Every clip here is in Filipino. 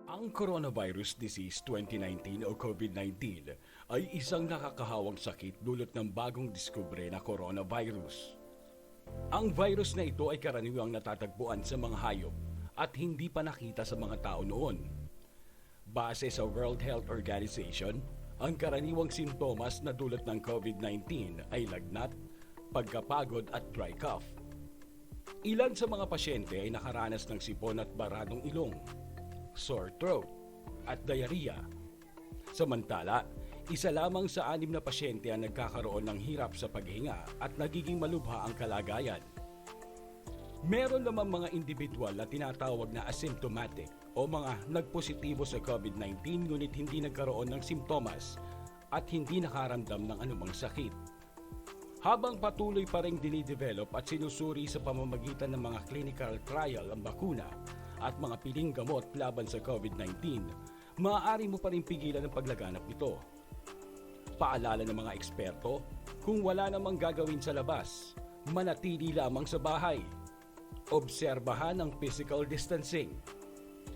Ang coronavirus disease 2019 o COVID-19 ay isang nakakahawang sakit dulot ng bagong diskubre na coronavirus. Ang virus na ito ay karaniwang natatagpuan sa mga hayop at hindi pa nakita sa mga tao noon. Base sa World Health Organization, ang karaniwang sintomas na dulot ng COVID-19 ay lagnat, pagkapagod at dry cough. Ilan sa mga pasyente ay nakaranas ng sipon at baradong ilong, sore throat, at diarrhea. Samantala, isa lamang sa 6 na pasyente ang nagkakaroon ng hirap sa paghinga at nagiging malubha ang kalagayan. Meron naman mga individual na tinatawag na asymptomatic o mga nagpositibo sa COVID-19 ngunit hindi nagkaroon ng simptomas at hindi nakaramdam ng anumang sakit. Habang patuloy pa rin dinidevelop at sinusuri sa pamamagitan ng mga clinical trial ang bakuna at mga piling gamot laban sa COVID-19, maaari mo pa rin pigilan ang paglaganap nito. Paalala ng mga eksperto, kung wala namang gagawin sa labas, manatili lamang sa bahay. Obserbahan ang physical distancing.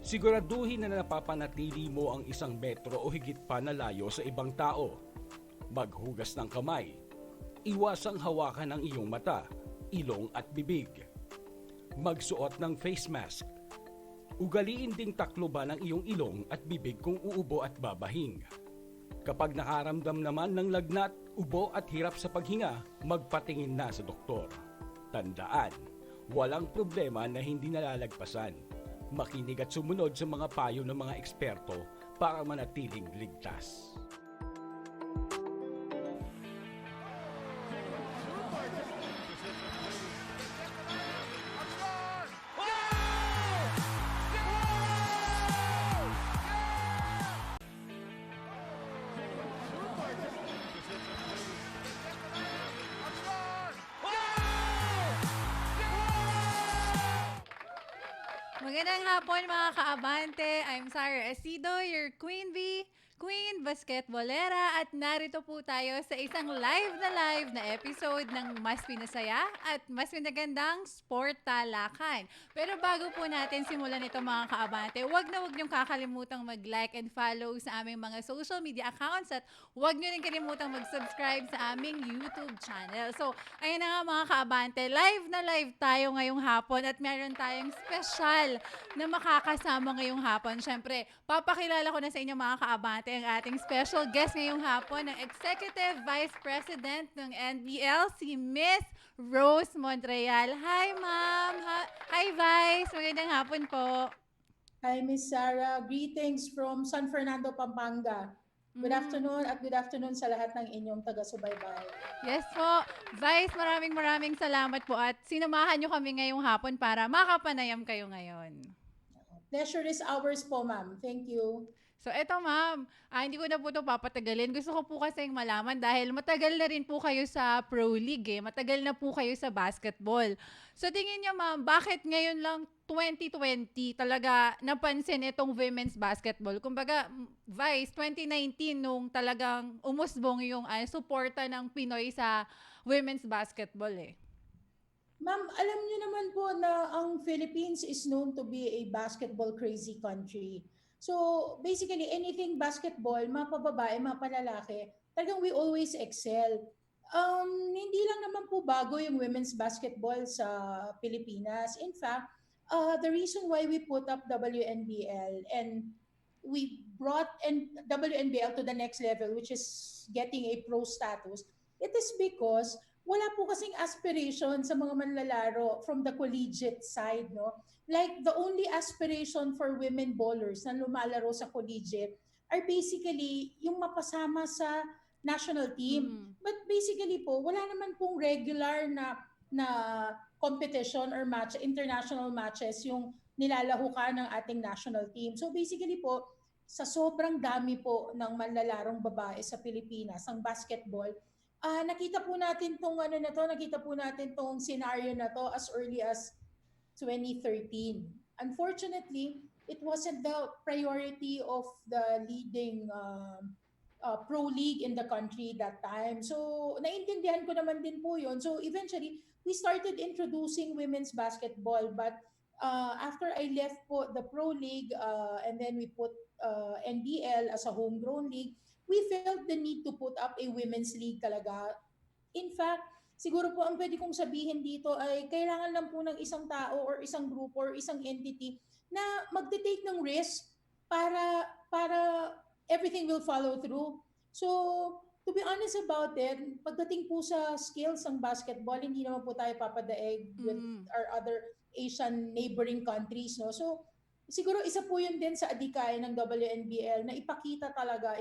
Siguraduhin na napapanatili mo ang 1 metro o higit pa na layo sa ibang tao. Maghugas ng kamay. Iwasang hawakan ang iyong mata, ilong at bibig. Magsuot ng face mask. Ugaliin ding takloban ang iyong ilong at bibig kung uubo at babahing. Kapag nakaramdam naman ng lagnat, ubo at hirap sa paghinga, magpatingin na sa doktor. Tandaan, walang problema na hindi nalalagpasan. Makinig at sumunod sa mga payo ng mga eksperto para manatiling ligtas. Magandang hapon mga kaabante. I'm Sarah Asido, your Queen Bee, Queen Basketballera, at narito po tayo sa isang live na episode ng Mas Pinasaya at Mas Pinagandang Sportalakan. Pero bago po natin simulan ito mga kaabante, wag niyong kakalimutang mag-like and follow sa aming mga social media accounts at wag niyo rin kalimutang mag-subscribe sa aming YouTube channel. So, ayun na nga mga kaabante, live tayo ngayong hapon at meron tayong special na makakasama ngayong hapon. Siyempre, papakilala ko na sa inyo mga kaabante ang ating special guest ngayong hapon, ng Executive Vice President ng NBL, si Miss Rhose Montreal. Hi, Ma'am! Hi, Vice! Magandang hapon po. Hi, Miss Sarah. Greetings from San Fernando, Pampanga. Good afternoon at good afternoon sa lahat ng inyong taga-subaybay. Yes po. Vice, maraming salamat po at sinamahan nyo kami ngayong hapon para makapanayam kayo ngayon. Pleasure is ours po, ma'am. Thank you. So eto ma'am, hindi ko na po ito papatagalin. Gusto ko po kasing malaman dahil matagal na rin po kayo sa Pro League Matagal na po kayo sa basketball. So tingin niyo ma'am, bakit ngayon lang 2020 talaga napansin itong women's basketball? Kumbaga, Vice, 2019 nung talagang umusbong yung suporta ng Pinoy sa women's basketball Ma'am, alam niyo naman po na ang Philippines is known to be a basketball crazy country. So basically, anything basketball, mapababae, mapalalaki, talagang we always excel. Hindi lang naman po bago yung women's basketball sa Pilipinas. In fact, the reason why we put up WNBL and we brought WNBL to the next level, which is getting a pro status, it is because wala po kasing aspiration sa mga manlalaro from the collegiate side, no? Like the only aspiration for women bowlers na lumalaro sa collegiate are basically yung mapasama sa national team. But basically po, wala naman pong regular na competition or match, international matches yung nilalahukan ng ating national team. So basically po, sa sobrang dami po ng manlalarong babae sa Pilipinas, ang basketball, nakita po natin tong scenario na to as early as 2013. Unfortunately, it wasn't the priority of the leading pro league in the country that time. So, naintindihan ko naman din po yun. So, eventually, we started introducing women's basketball, but after I left po the Pro League, and then we put NBL as a homegrown league, we felt the need to put up a women's league talaga. In fact, siguro po ang pwede kong sabihin dito ay kailangan lang po ng isang tao or isang grupo or isang entity na magte-take ng risk para everything will follow through. So, to be honest about it, pagdating po sa skills ng basketball, hindi naman po tayo papadaig with Mm. our other Asian neighboring countries, no? So, siguro isa po yun din sa adikain ng WNBL na ipakita talaga,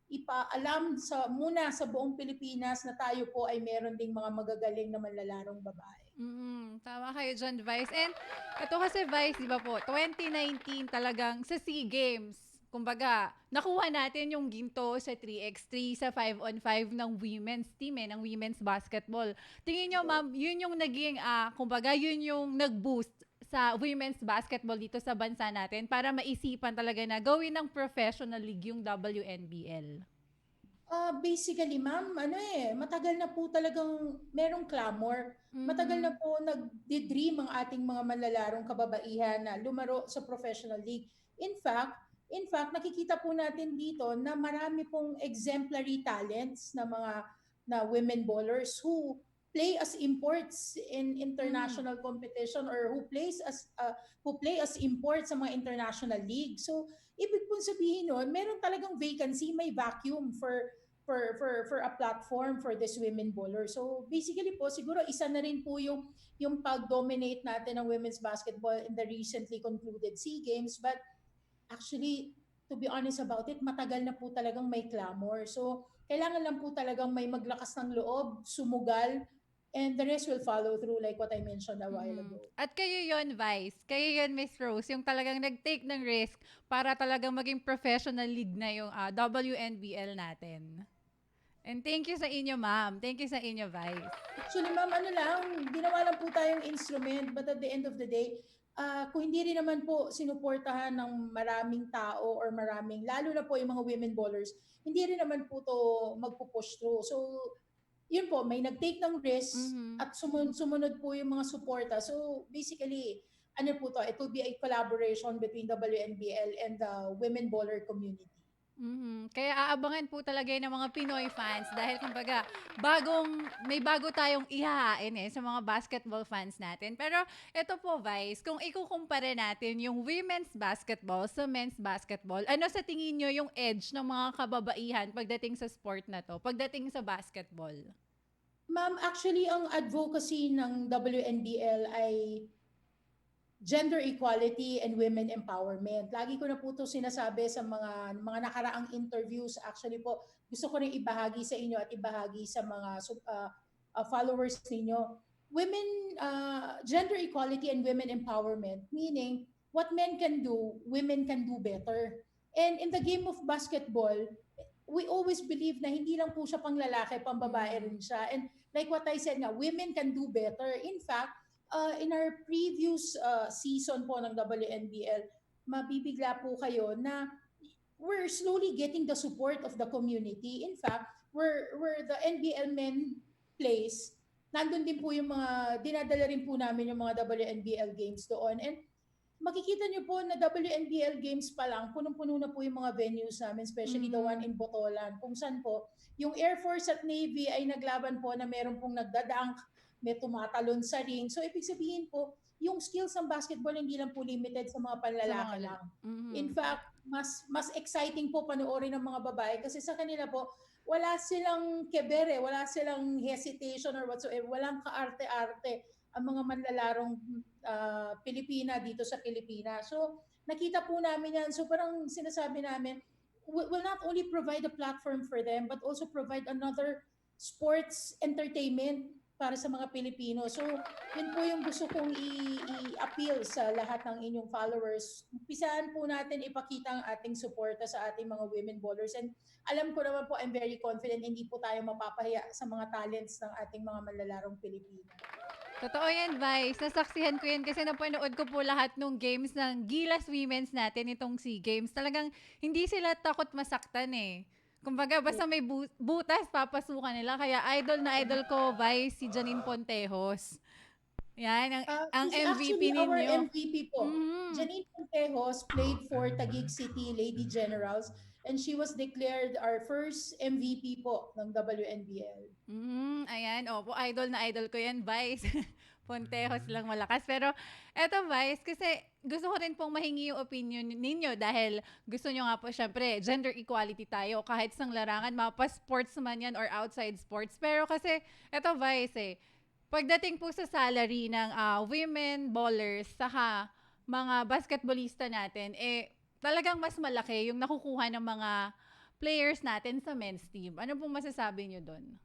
ipaalam muna sa buong Pilipinas na tayo po ay meron ding mga magagaling na manlalarong babae. Tama kayo dyan, Vice. And ito kasi, Vice, di ba po, 2019 talagang sa SEA Games, kumbaga, nakuha natin yung ginto sa 3x3, sa 5-on-5 ng women's team, ng women's basketball. Tingin nyo, ma'am, yun yung naging, kumbaga, yun yung nag-boost sa women's basketball dito sa bansa natin para maisipan talaga na gawin ng professional league yung WNBL. Basically, ma'am, matagal na po talagang merong clamor. Matagal na po nagdi-dream ang ating mga manlalarong kababaihan na lumaro sa professional league. In fact, nakikita po natin dito na marami pong exemplary talents na women bowlers who play as imports in international competition or who play as imports sa mga international league. So, ibig pong sabihin nun, meron talagang vacancy, may vacuum for a platform for this women bowler. So basically po, siguro isa na rin po yung pag-dominate natin ng women's basketball in the recently concluded SEA Games. But actually, to be honest about it, matagal na po talagang may clamor. So kailangan lang po talagang may maglakas ng loob, sumugal, and the rest will follow through like what I mentioned a while ago. At kayo yon, Vice. Kayo yon, Miss Rose, yung talagang nag-take ng risk para talagang maging professional league na yung WNBL natin. And thank you sa inyo, ma'am. Thank you sa inyo, Vice. Actually, ma'am, ginawa lang po tayong instrument, but at the end of the day, kung hindi rin naman po sinuportahan ng maraming tao or lalo na po yung mga women bowlers, hindi rin naman po to magpo-push through. So, yun po, may nag-take ng risk at sumunod po yung mga suporta. So, basically, it will be a collaboration between WNBL and the women bowler community. Kaya aabangan po talaga yun ng mga Pinoy fans dahil kumbaga may bago tayong ihahain sa mga basketball fans natin. Pero ito po, Vice, kung ikukumpara natin yung women's basketball sa men's basketball, ano sa tingin nyo yung edge ng mga kababaihan pagdating sa sport na to, pagdating sa basketball? Ma'am, actually, ang advocacy ng WNBL ay gender equality and women empowerment. Lagi ko na po ito sinasabi sa mga nakaraang interviews. Actually po, gusto ko rin ibahagi sa inyo at ibahagi sa mga followers ninyo. Gender equality and women empowerment, meaning what men can do, women can do better. And in the game of basketball, we always believe na hindi lang po siya pang lalaki, pang babae rin siya. And like what I said nga, women can do better. In fact, in our previous season po ng WNBL, mabibigla po kayo na we're slowly getting the support of the community. In fact, where the NBL men plays, nandun din po yung dinadala rin po namin yung mga WNBL games doon. And makikita nyo po na WNBL games pa lang, punong-puno na po yung mga venues namin, especially the one in Botolan, kung saan po yung Air Force at Navy ay naglaban po na meron pong nagdadunk, may tumatalon sa ring. So, ibig sabihin po, yung skills ng basketball hindi lang po limited sa mga panlalaki lang. In fact, mas exciting po panoorin ng mga babae kasi sa kanila po, wala silang kebere, wala silang hesitation or whatsoever, walang kaarte-arte ang mga manlalarong Pilipina dito sa Pilipinas. So, nakita po namin yan. So, parang sinasabi namin, will not only provide a platform for them, but also provide another sports entertainment para sa mga Pilipino. So, yun po yung gusto kong i-appeal sa lahat ng inyong followers. Umpisahan po natin ipakita ang ating suporta sa ating mga women bowlers. And alam ko naman po, I'm very confident, hindi po tayo mapapahiya sa mga talents ng ating mga manlalarong Pilipino. Totoo yan, Vice. Nasaksihan ko yan kasi napanood ko po lahat ng games ng Gilas Women's natin itong SEA Games. Talagang hindi sila takot masaktan Kumbaga, basta may butas, papasukan nila. Kaya idol na idol ko, Vice, si Janine Pontejos. Yan, ang She's MVP actually our ninyo. MVP po. Mhm. Janine Pontejos played for Taguig City Lady Generals and she was declared our first MVP po ng WNBL. Ayan. Opo, idol na idol ko yan, Vice. Pontejos lang malakas. Pero eto, Vice, kasi gusto ko rin pong mahingi yung opinion ninyo dahil gusto nyo nga po, syempre, gender equality tayo. Kahit sang larangan, mapa-sports man yan or outside sports. Pero kasi, eto, Vice, pagdating po sa salary ng women bowlers, saka mga basketballista natin, talagang mas malaki yung nakukuha ng mga players natin sa men's team. Ano pong masasabi nyo doon?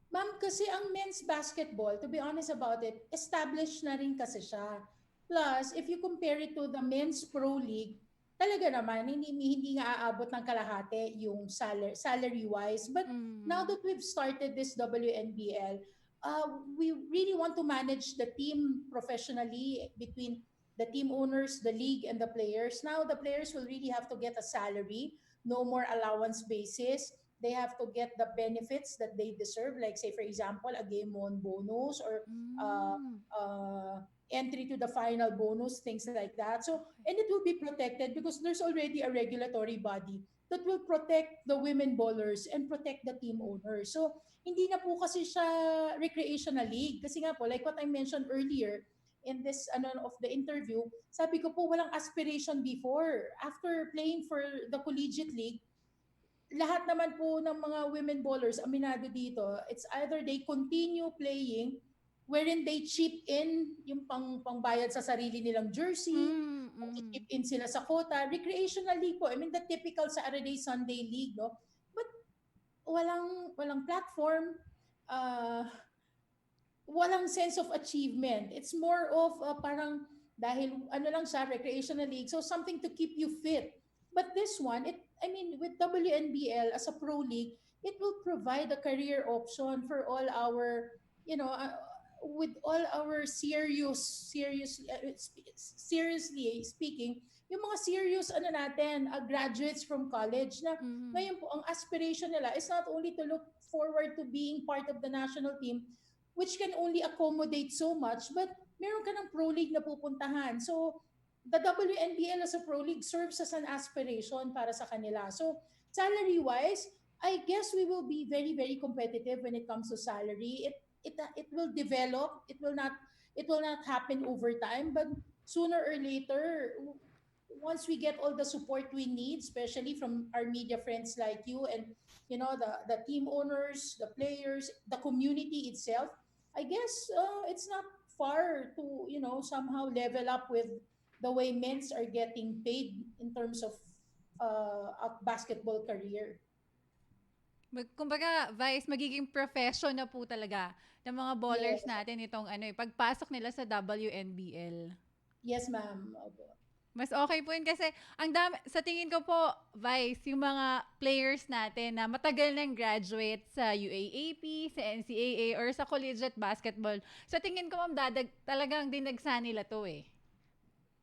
Ma'am, kasi ang men's basketball, to be honest about it, established na rin kasi siya. Plus, if you compare it to the men's pro league, talaga naman, hindi nga aabot ng kalahati yung salary-wise. But now Mm. that we've started this WNBL, we really want to manage the team professionally between the team owners, the league, and the players. Now, the players will really have to get a salary, no more allowance basis. They have to get the benefits that they deserve, like say for example a game on bonus or uh, Mm. entry to the final bonus, things like that. So Okay. and it will be protected because there's already a regulatory body that will protect the women bowlers and protect the team owners. So hindi na po kasi siya recreational league kasi nga po like what I mentioned earlier in this ano of the interview, sabi ko po walang aspiration before. After playing for the collegiate league, lahat naman po ng mga women bowlers, aminado dito, it's either they continue playing wherein they chip in yung pangbayad sa sarili nilang jersey, Mm, chip mm. in sila sa quota, recreational league po. I mean, the typical Saturday, Sunday league, no? But walang platform, uh, walang sense of achievement. It's more of parang dahil ano lang siya, recreational league, so something to keep you fit. But this one, I mean, with WNBL as a pro league, it will provide a career option for all our, you know, with all our seriously speaking, yung mga serious ano natin, graduates from college na Mm. ngayon po ang aspiration nila is not only to look forward to being part of the national team, which can only accommodate so much, but meron ka ng pro league na pupuntahan. So, the WNBL as a pro league serves as an aspiration para sa kanila. So, salary-wise, I guess we will be very, very competitive when it comes to salary. It will develop. It will not happen over time, but sooner or later, once we get all the support we need, especially from our media friends like you and the team owners, the players, the community itself, I guess it's not far to somehow level up with the way men's are getting paid in terms of a basketball career. Kumbaga, Vice, magiging profession na po talaga ng mga ballers Yes, natin itong pagpasok nila sa WNBL. yes, ma'am. Opo. Mas okay po yun kasi ang dami, sa tingin ko po, Vice, yung mga players natin na matagal nang graduate sa UAAP, sa NCAA, or sa collegiate basketball, sa tingin ko, ma'am, talagang dinagsa nila to eh.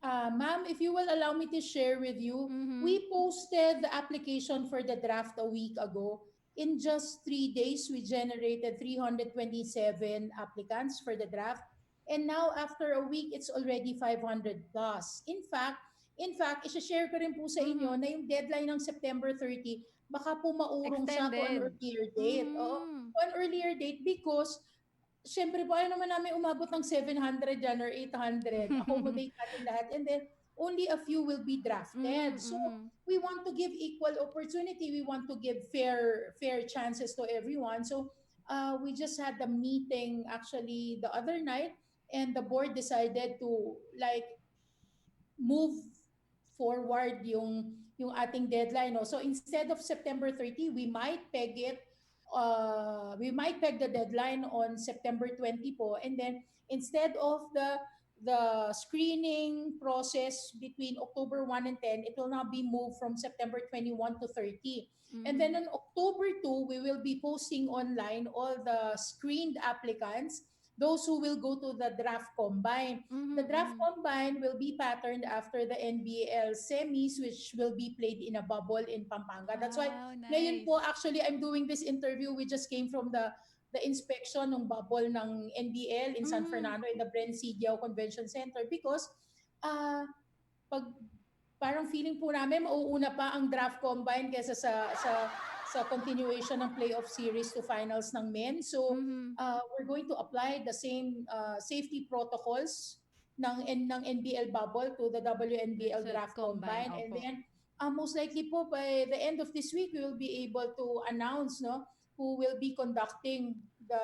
Ma'am, if you will allow me to share with you, Mhm. we posted the application for the draft a week ago. In just 3 days, we generated 327 applicants for the draft. And now, after a week, it's already 500 plus. In fact, isa-share ko rin po sa inyo Mhm. na yung deadline ng September 30, baka po maurong siya to an Extended. earlier date. Oo, Mhm. to an earlier date because siyempre po, ayaw naman namin umabot ng 700 yan or 800. Accommodate natin lahat. And then, only a few will be drafted. Mhm. So, Mhm. we want to give equal opportunity. We want to give fair chances to everyone. So, we just had the meeting actually the other night and the board decided to like move forward yung ating deadline. No? So instead of September 30, we might peg the deadline on September 20 po, and then instead of the screening process between October 1 and 10, it will now be moved from September 21 to 30. And then Mhm. on October 2, we will be posting online all the screened applicants, those who will go to the draft combine. Mhm. The draft Mhm. combine will be patterned after the NBL semis, which will be played in a bubble in Pampanga. That's why Wow, ngayon po, nice. actually, I'm doing this interview. We just came from the the inspection ng bubble ng NBL in San Mhm. Fernando in the Brenciglao Convention Center because uh, pag parang feeling po namin mauuna pa ang draft combine kaysa sa continuation ng playoff series to finals ng men. So Mhm. we're going to apply the same safety protocols ng NBL bubble to the Dun WNBL sa draft combine, combine, and opo. then most likely po by the end of this week we will be able to announce no who will be conducting the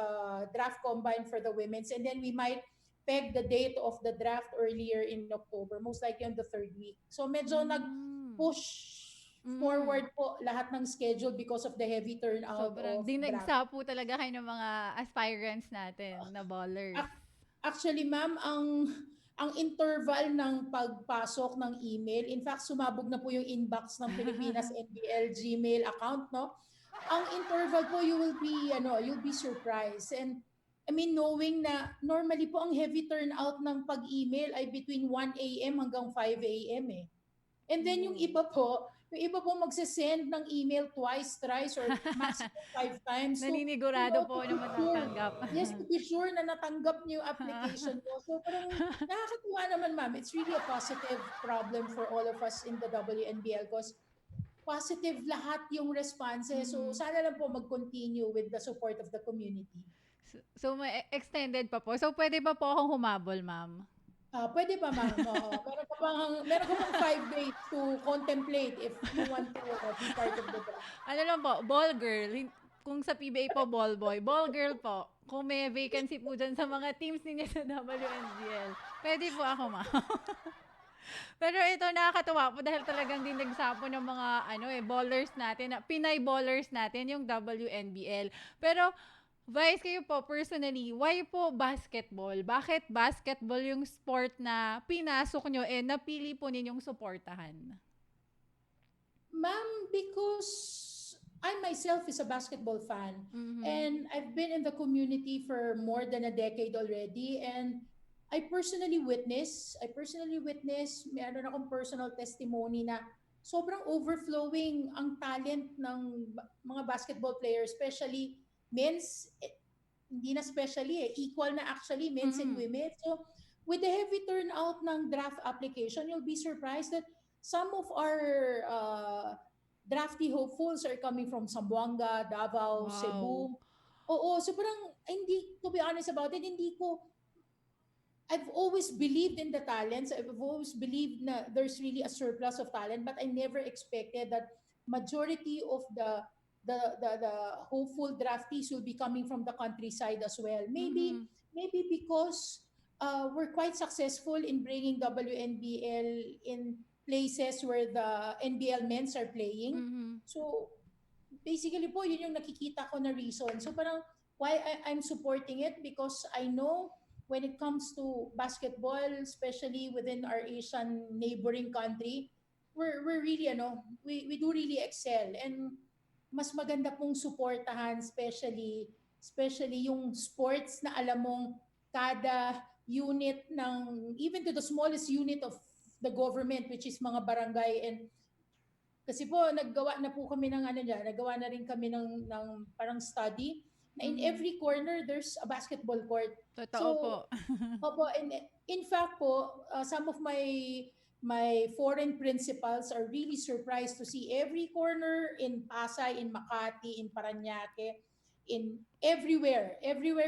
draft combine for the women's, and then we might peg the date of the draft earlier in October, most likely on the third week. So medyo Hmm. nag-push Mm. forward po lahat ng schedule because of the heavy turnout Sobrang of draft. dinagsa po talaga kayo ng mga aspirants natin na ballers. Actually, ma'am, ang interval ng pagpasok ng email, in fact, sumabog na po yung inbox ng Pilipinas NBL Gmail account, no? Ang interval po, you'll be surprised. And I mean, knowing na normally po ang heavy turnout ng pag-email ay between 1 a.m. hanggang 5 a.m. eh. And then Oo. yung iba po magse-send ng email twice, thrice, or maximum 5 times Naninigurado po to na be sure. matatanggap. Yes, to be sure na natanggap niyo yung application mo. So parang nakakatuwa naman, ma'am. It's really a positive problem for all of us in the WNBL because positive lahat yung responses. So Mhm. sana lang po mag-continue with the support of the community. So may extended pa po. So pwede ba po akong humabol, ma'am? Pwede pa, ma'am. Oo. Meron ka pang 5 days to contemplate if you want to be part of the draft. Ano lang po, ball girl. Kung sa PBA po, ball boy. Ball girl po. Kung may vacancy po dyan sa mga teams ninyo sa WNBL, pwede po ako, ma'am. Pero ito nakakatuwa po dahil talagang dinagsapo ng mga ballers natin, Pinay ballers natin yung WNBL. Pero Vice, kayo po personally, why po basketball? Bakit basketball yung sport na pinasok nyo napili po ninyong suportahan? Ma'am, because I myself is a basketball fan Mhm. and I've been in the community for more than a decade already, and I personally witness, meron akong personal testimony na sobrang overflowing ang talent ng mga basketball players, especially men's, hindi na especially equal na actually men's and Mhm. women. So with the heavy turnout ng draft application, you'll be surprised that some of our drafty hopefuls are coming from Zamboanga, Davao, Wow. Cebu. Oo, so parang hindi, to be honest about it, hindi ko, I've always believed in the talents. I've always believed na there's really a surplus of talent, but I never expected that majority of the hopeful draftees will be coming from the countryside as well. Mhm. Maybe because we're quite successful in bringing WNBL in places where the NBL men's are playing. Mhm. So basically po, yun yung nakikita ko na reason. So parang why I'm supporting it, because I know when it comes to basketball, especially within our Asian neighboring country, we're really we do really excel, and mas maganda pong suportahan, especially yung sports na alam mong kada unit ng, even to the smallest unit of the government, which is mga barangay, and kasi po naggawa na po kami ng naggawa na rin kami ng parang study na in Mhm. every corner there's a basketball court. Totoo po. So, opo, and in fact po, some of my foreign principals are really surprised to see every corner in Pasay, in Makati, in Parañaque, in everywhere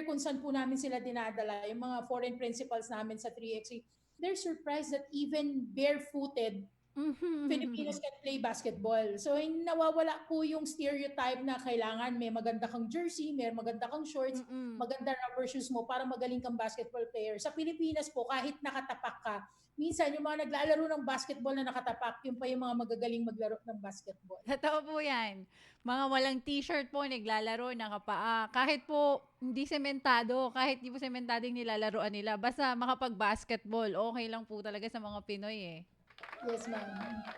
kung saan po namin sila dinadala, yung mga foreign principals namin sa 3x3, they're surprised that even barefooted Filipinos Mhm. can play basketball. So, nawawala po yung stereotype na kailangan may maganda kang jersey, may maganda kang shorts, Mm. maganda rubber shoes mo para magaling kang basketball player. Sa Pilipinas po, kahit nakatapak ka, minsan yung mga naglalaro ng basketball na nakatapak, yun pa yung mga magagaling maglaro ng basketball. Totoo po yan. Mga walang t-shirt po, naglalaro, nakapaa. Kahit po hindi sementado, kahit di po sementado yung nilalaroan nila, basta makapag-basketball, okay lang po talaga sa mga Pinoy eh. Yes, ma'am.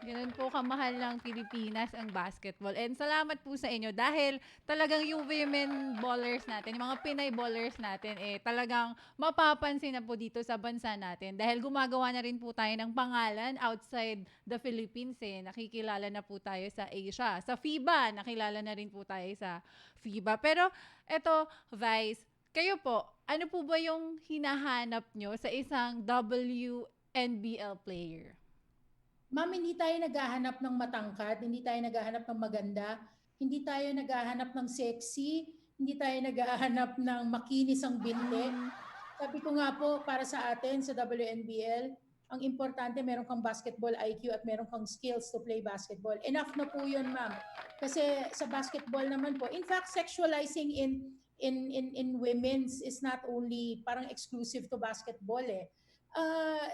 Ganun po kamahal ng Pilipinas ang basketball. And salamat po sa inyo dahil talagang yung women ballers natin, yung mga Pinay ballers natin, talagang mapapansin na po dito sa bansa natin. Dahil gumagawa na rin po tayo ng pangalan outside the Philippines. Nakikilala na po tayo sa Asia. Sa FIBA, nakilala na rin po tayo sa FIBA. Pero eto, Vice, kayo po, ano po ba yung hinahanap nyo sa isang WNBL player? Ma'am, hindi tayo naghahanap ng matangkad, hindi tayo naghahanap ng maganda, hindi tayo naghahanap ng sexy, hindi tayo naghahanap ng makinis ang binte. Sabi ko nga po, para sa atin sa WNBL, ang importante meron kang basketball IQ at meron kang skills to play basketball. Enough na po yun, ma'am. Kasi sa basketball naman po, in fact, sexualizing in women's is not only parang exclusive to basketball eh.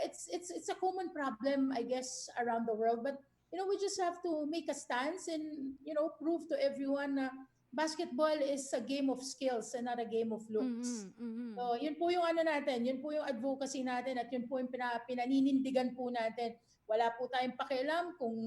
It's a common problem, I guess, around the world. But we just have to make a stance and prove to everyone na basketball is a game of skills and not a game of looks. So, yun po yung ano natin, yun po yung advocacy natin at yun po yung pinaninindigan po natin. Wala po tayong pakialam kung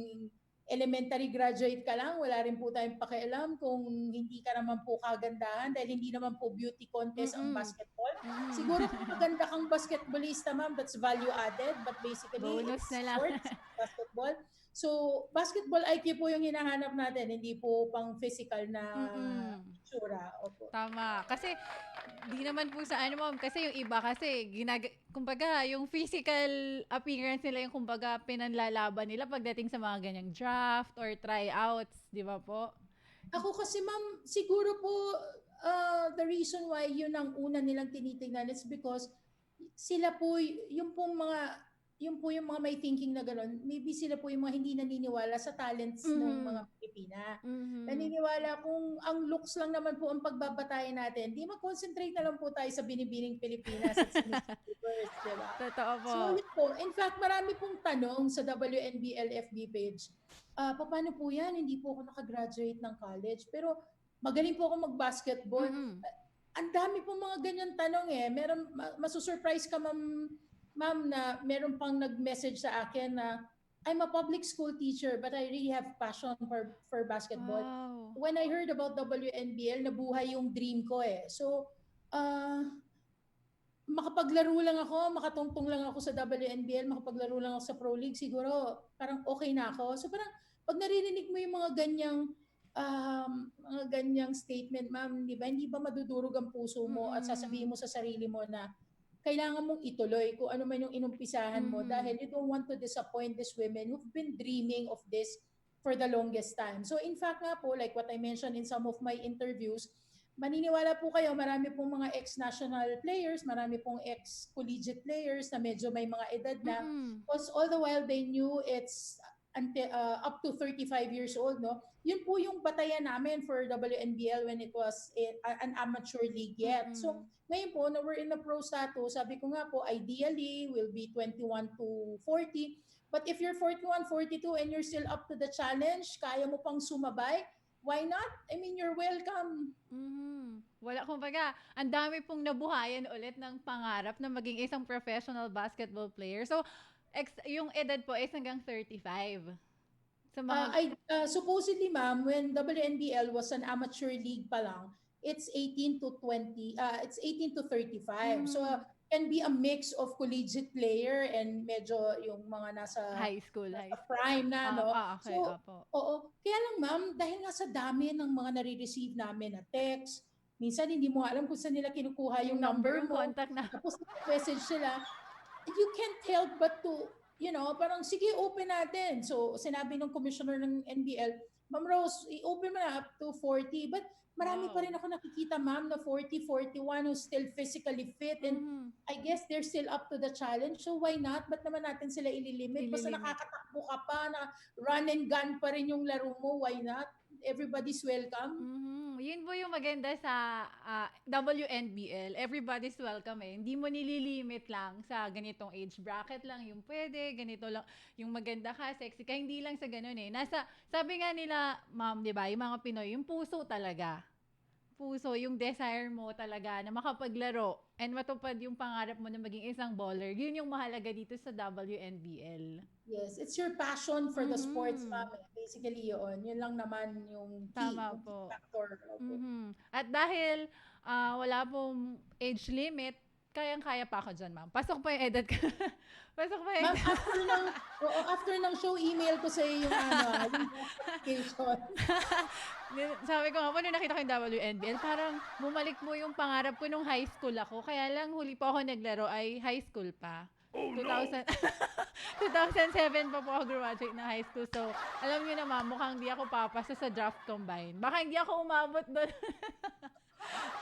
elementary graduate ka lang, wala rin po tayong pakialam kung hindi ka naman po kagandahan dahil hindi naman po beauty contest ang basketball. Siguro kung maganda kang basketballista, ma'am, that's value added, but basically Bonus it's na lang. sports, basketball. So, basketball IQ po yung hinahanap natin, hindi po pang physical na itsura. Opo. Tama. Kasi, di naman po sa ano, ma'am. Kasi yung iba kasi, kumbaga, yung physical appearance nila, yung kumbaga, pinanlalaban nila pagdating sa mga ganyang draft or tryouts. Di ba po? Ako kasi, ma'am, siguro po, the reason why yun ang una nilang tinitingnan is because sila po, yung po yung mga may thinking na gano'n, maybe sila po yung mga hindi naniniwala sa talents ng mga Pilipina. Naniniwala kung ang looks lang naman po ang pagbabatayan natin, di mag-concentrate na lang po tayo sa binibining Pilipinas at sa Miss Universe, di ba? Totoo po. So, yun po. In fact, marami pong tanong sa WNBL FB page. Paano po yan? Hindi po ako nakagraduate ng college. Pero magaling po ako mag-basketball. Ang dami pong mga ganyan tanong eh. Meron, masusurprise ka, ma'am, na meron pang nag-message sa akin na I'm a public school teacher but I really have passion for basketball. Wow. When I heard about WNBL, nabuhay yung dream ko eh. So, makapaglaro lang ako, makatungtong lang ako sa WNBL, makapaglaro lang ako sa Pro League, siguro parang okay na ako. So parang pag naririnig mo yung mga ganyang statement, ma'am, di ba? Hindi ba madudurog ang puso mo at sasabihin mo sa sarili mo na kailangan mong ituloy kung ano man yung inumpisahan mo dahil you don't want to disappoint these women who've been dreaming of this for the longest time. So in fact nga po, like what I mentioned in some of my interviews, maniniwala po kayo, marami pong mga ex-national players, marami pong ex-collegiate players na medyo may mga edad na. Because all the while they knew it's up to 35 years old, no? Yun po yung batayan namin for WNBL when it was an amateur league yet. So, ngayon po, na we're in the pro status, sabi ko nga po, ideally, will be 21 to 40. But if you're 41, 42, and you're still up to the challenge, kaya mo pang sumabay, why not? I mean, you're welcome. Wala, kumbaga, ang dami pong nabuhayan ulit ng pangarap na maging isang professional basketball player. So, yung edad po is hanggang 35. Sa mga... Supposedly, ma'am, when WNBL was an amateur league pa lang, it's 18 to 20, it's 18 to 35. So, can be a mix of collegiate player and medyo yung mga nasa high school prime na, no? Okay, so, oo. Kaya lang, ma'am, dahil nga sa dami ng mga nare-receive namin na text, minsan hindi mo alam kung saan nila kinukuha yung number mo. Contact na. Tapos message sila, you can't help but to, parang sige, open natin. So, sinabi ng commissioner ng NBL, Ma'am Rose, i-open mo na up to 40. But marami pa rin ako nakikita, ma'am, na 40, 41 who's still physically fit. And I guess they're still up to the challenge. So why not? Ba't naman natin sila ililimit? Basta nakakatakbo ka pa, na run and gun pa rin yung laro mo, why not? Everybody's welcome. Yun po yung maganda sa WNBL. Everybody's welcome eh. Hindi mo nililimit lang sa ganitong age bracket lang yung pwede, ganito lang, yung maganda ka, sexy ka. Hindi lang sa ganun eh. Sabi nga nila, ma'am, di ba, yung mga Pinoy, yung puso talaga. puso yung desire mo talaga na makapaglaro and matupad yung pangarap mo na maging isang baller. Yun yung mahalaga dito sa WNBL. Yes, it's your passion for the sports, Mhm. ma'am. Basically, yun. Yun lang naman yung key, Tama yung key po. factor. Opo. At dahil wala pong age limit, kayang-kaya pa ako dyan, ma'am. Pasok pa yung edad ko. Pasok pa yung Ma'am, edad. after ng show, email ko sa iyo yung yung justification. Sabi ko nga po, nung nakita ko yung WNBL, parang bumalik mo yung pangarap ko nung high school ako. Kaya lang, huli pa ako naglaro ay high school pa. 2000, 2007 pa po ako graduate ng high school. So, alam niyo naman, mukhang di ako papasa sa draft combine. Baka hindi ako umabot doon.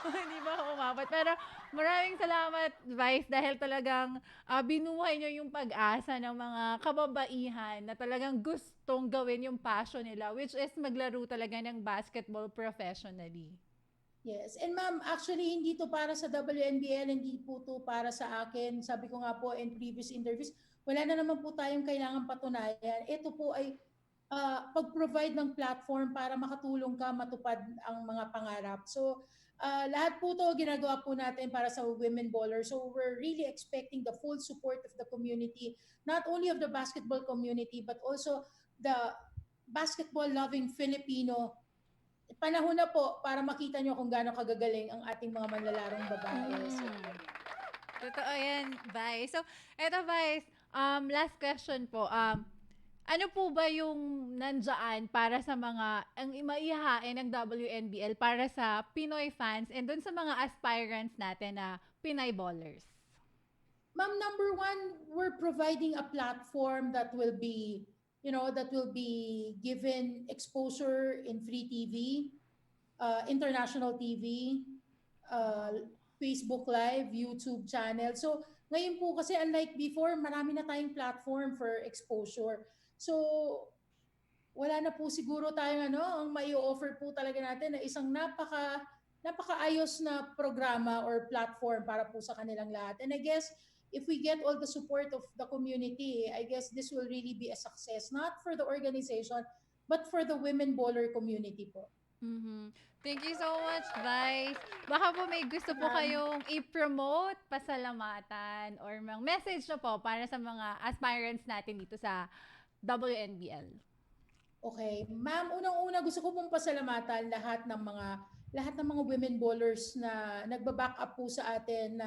Hindi ba ako umabot? Pero maraming salamat, Vice, dahil talagang binuhay nyo yung pag-asa ng mga kababaihan na talagang gustong gawin yung passion nila, which is maglaro talaga ng basketball professionally. Yes. And ma'am, actually, hindi to para sa WNBL, hindi po to para sa akin. Sabi ko nga po in previous interviews, wala na naman po tayong kailangan patunayan. Ito po ay pag-provide ng platform para makatulong ka matupad ang mga pangarap. So, lahat po to ginagawa po natin para sa women bowlers. So, we're really expecting the full support of the community, not only of the basketball community, but also the basketball-loving Filipino. Panahon na po para makita nyo kung gaano kagagaling ang ating mga manlalarong babae. So, Totoo yan, Vice. So, eto, Vice, last question po. Ano po ba yung nandyan para sa mga, ang maihahain ng WNBL para sa Pinoy fans and dun sa mga aspirants natin na Pinay ballers? ma'am, number one, we're providing a platform that will be, that will be given exposure in free TV, international TV, uh, Facebook Live, YouTube channel. So, ngayon po kasi unlike before, marami na tayong platform for exposure. So, wala na po siguro tayong ang mai-offer po talaga natin na isang napakaayos na programa or platform para po sa kanilang lahat. And I guess if we get all the support of the community, I guess this will really be a success, not for the organization, but for the women bowler community po. Thank you so much, Vice. Baka po may gusto po kayong i-promote, pasalamatan, or message na po para sa mga aspirants natin dito sa WNBL. Okay, ma'am, unang-una gusto ko pong pasalamatan lahat ng mga women bowlers na nagba-back up po sa atin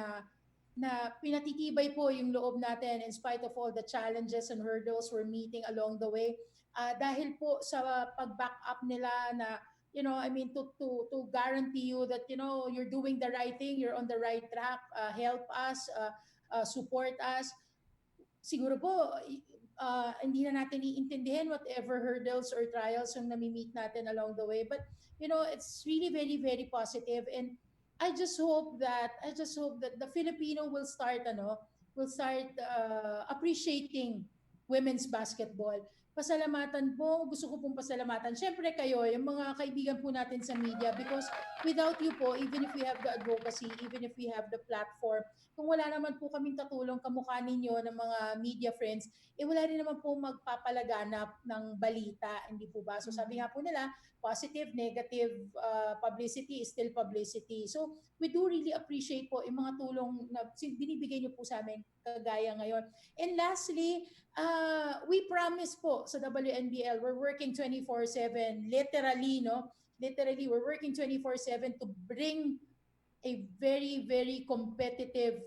na pinatitibay po yung loob natin in spite of all the challenges and hurdles we're meeting along the way. Dahil po sa pag-back up nila na to guarantee you that you're doing the right thing, you're on the right track, help us, support us. Siguro po hindi na natin iintindihin whatever hurdles or trials yung nami-meet natin along the way, but it's really very very positive. And I just hope that the Filipino will start appreciating women's basketball. Pasalamatan po, gusto ko pong pasalamatan. Siyempre kayo, yung mga kaibigan po natin sa media, because without you po, even if we have the advocacy, even if we have the platform, kung wala naman po kaming katulong kamukha ninyo ng mga media friends, wala rin naman po magpapalaganap ng balita, hindi po ba? So sabi nga po nila, positive, negative publicity is still publicity. So we do really appreciate po yung mga tulong na binibigay niyo po sa amin kagaya ngayon. And lastly, we promise po sa WNBL, we're working 24/7, literally, no? Literally, we're working 24/7 to bring a very, very competitive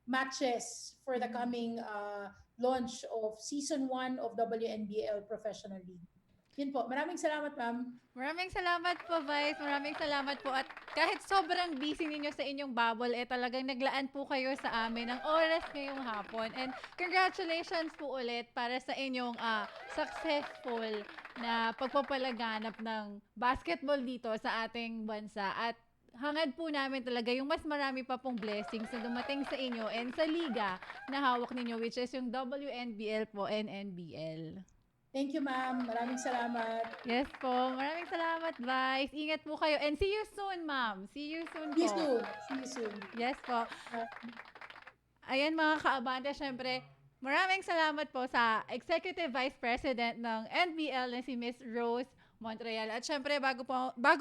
matches for the coming launch of Season 1 of WNBL Professional League. Yun po. Maraming salamat, ma'am. Maraming salamat po, Vice. Maraming salamat po. At kahit sobrang busy ninyo sa inyong bubble, talagang naglaan po kayo sa amin ng oras ngayong hapon. And congratulations po ulit para sa inyong successful na pagpapalaganap ng basketball dito sa ating bansa. At hangad po namin talaga yung mas marami pa pong blessings na dumating sa inyo and sa liga na hawak ninyo, which is yung WNBL po and NBL. Thank you, ma'am. Maraming salamat. Yes po. Maraming salamat, Vice. Ingat po kayo. And see you soon, ma'am. See you soon See you po. soon. See you soon. Yes po. Ayan mga kaabante, syempre, maraming salamat po sa Executive Vice President ng NBL na si Miss Rhose Montreal. At syempre, bago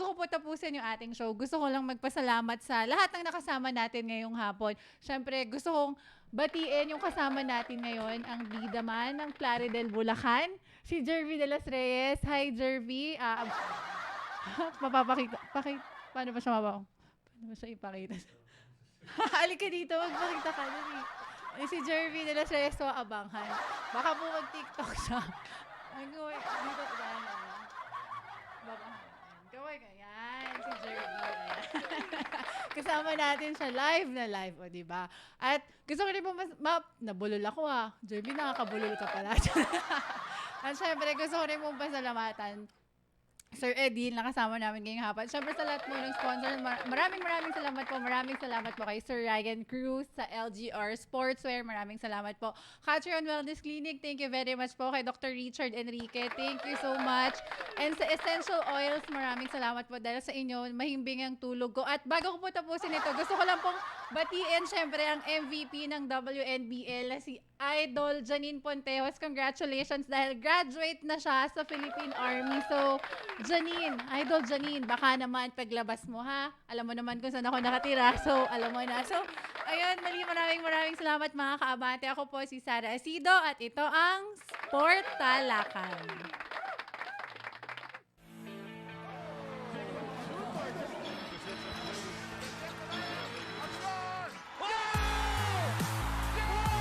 ko po tapusin yung ating show, gusto ko lang magpasalamat sa lahat ng nakasama natin ngayong hapon. Syempre, gusto kong batiin yung kasama natin ngayon, ang bida man ng Plaridel, Bulacan, si Jervy de las Reyes. Hi, Jervy. Paano ba siya paano ba siya ipakita? Halika dito, magpakita ka. Dali. Si Jervy de las Reyes, so abanghan. Baka po mag-TikTok siya. Dito, yan. Gawin ka yan, si Jervy. Kasama natin siya live na live, o diba? At gusto ko rin po nabulol ako Jervy, nakakabulol ka pala. At syempre, gusto ko rin po pasalamatan Sir Eddie, nakasama namin ngayong hapon. Siyempre sa lahat po ng sponsor, maraming salamat po. Maraming salamat po kay Sir Ryan Cruz sa LGR Sportswear. Maraming salamat po. Katrin Wellness Clinic, thank you very much po. Kay Dr. Richard Enrique, thank you so much. And sa Essential Oils, maraming salamat po dahil sa inyo, mahimbing ang tulog ko. At bago ko po tapusin ito, gusto ko lang pong batiin syempre ang MVP ng WNBL na si Idol Janine Pontejos. Congratulations dahil graduate na siya sa Philippine Army. So, Idol Janine, baka naman paglabas mo Alam mo naman kung saan ako nakatira. So, alam mo na. So, ayun, maraming salamat mga kaabante. Ako po si Sarah Asido at ito ang Sportalakan.